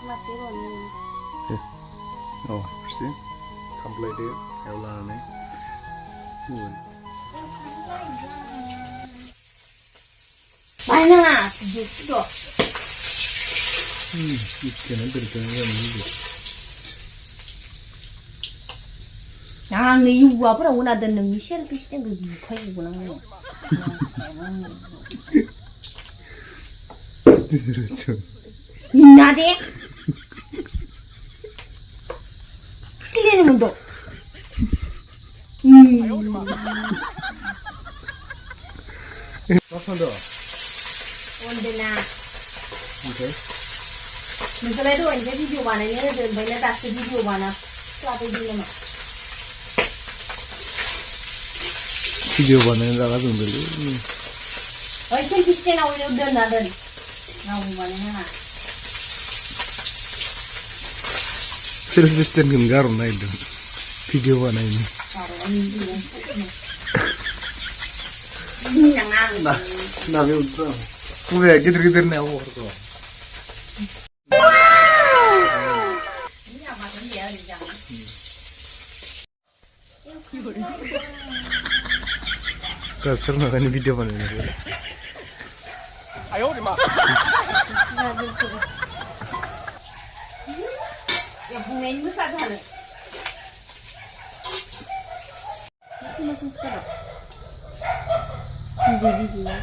masih rolling. Oh, see? Completed. Evlane. Good. Mana? Gitu. Ikan berkaitan ini. Yang ni juga apa orang ada nengi share pisnya gigi kau pulang ni. Minat deh. Kalian ni mundo. Apa dah? Ondena. Okay. Misalnya tu anda video mana ni ada banyak tak video mana. Apa video mana? Video बनाने लगा तुम लोग और इसे किसने ना वो उधर ना डरी ना वो बने हैं ना सिर्फ डिस्टेंस किन गार होना इधर वीडियो बनाने ना भी उतना वो है किधर किधर ने वो कर दो Kasar na kani video बनाने लगे 아유 우리 마. ya bunga ini besar kali masih sekarang video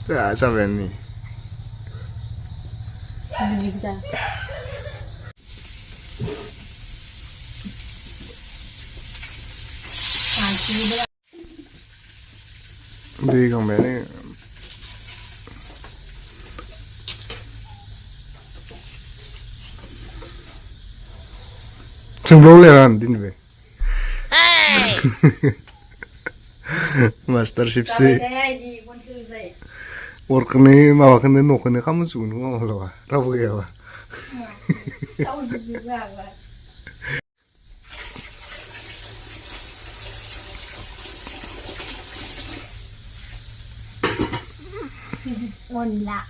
Ya sampai ni kita Di kembali Cemburu kan din be Master Chief sih work ni mawa kan no kan kamu sugun ngomong lah rabu ya ba This is onla.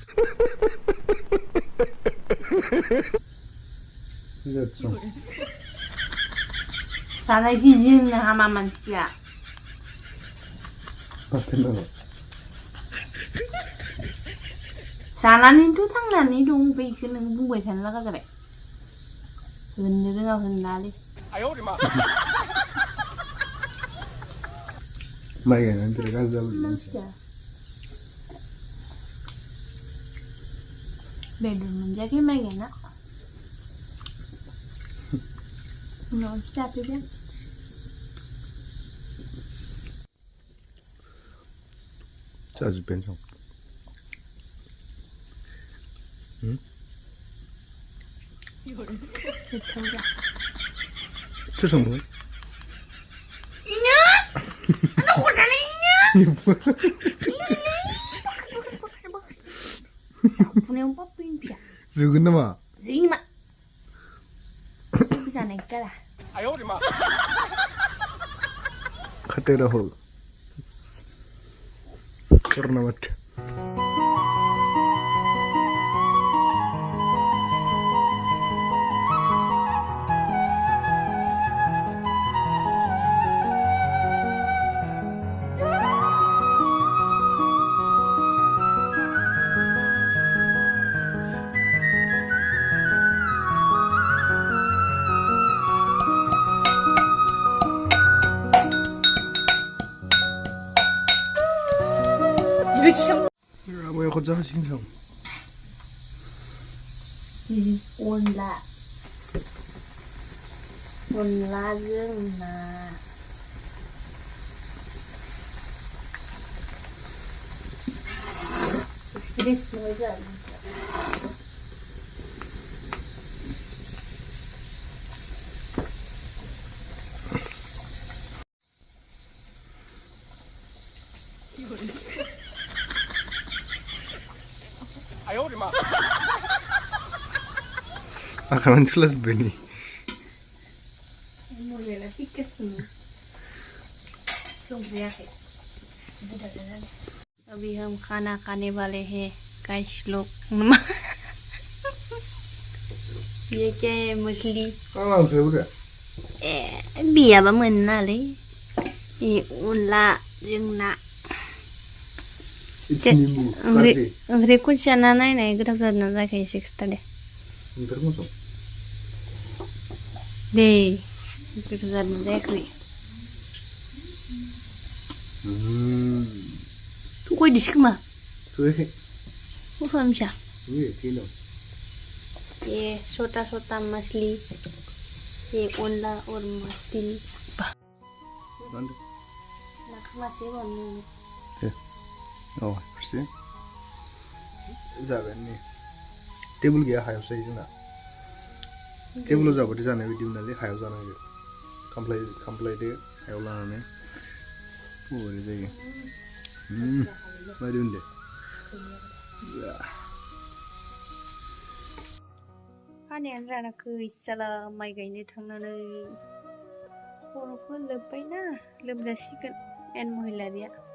That's all. Sana gizin na hama mancia. Pakai nama. Sana ni tu thang na ni dong pi ke nang bu bai than la ka ka bai. Hun ni nga hun na li. 아유 우리 마. Mai kan nanti kasal. Bedroom menjadi mai kan nak. No, stop it. 자주 변성. 응? Betul. 这什么？ Ano ko na niya? Punya apa pimpia? 这个呢嘛？ Zima. Bisa naik lah. 아유 우리 마. खटेरा हो करना मत Apa yang kau jahat sih kamu? This is onla. Onla zengna. Experience mo dyan. 아유 우리 마. Makanan jelas Benny. Mulai lah pikir semua. Sungguh ya. अभी हम खाना खाने वाले हैं guys लोग नमा ये क्या है मछली मा ओंख्रि बुरे बियाबा मोनो नालै ये अनला जों ना इट्सनिमु गाज्रि ओंख्रिखौ जाना नायनाय गोथाव जादोंना जायाखै एसे खिथा दे ओंख्रि मोजां दे गोथाव जादोंना जायाखै थगायदोसो खोमा थगायाखै मस्ला मिसा ओइ थिनो ये छोटा छोटा मछली ये अनला और मछली मानदो नाखमासे बावनो औ फारसे जागोन नै टेबोल गैया हायावसो जायो जोंना टेबोलाव जाबाथाय जानाय बायदि नालाय हायाव जानांगौ खामफ्लायदो हायाव लानानै बोरै जायो माबायदि मोनदो हानायानो रानाखै साला माइ गायनो थांनानै खर'खौ लोब्बायना लोमजासिगोन एन महिलारिया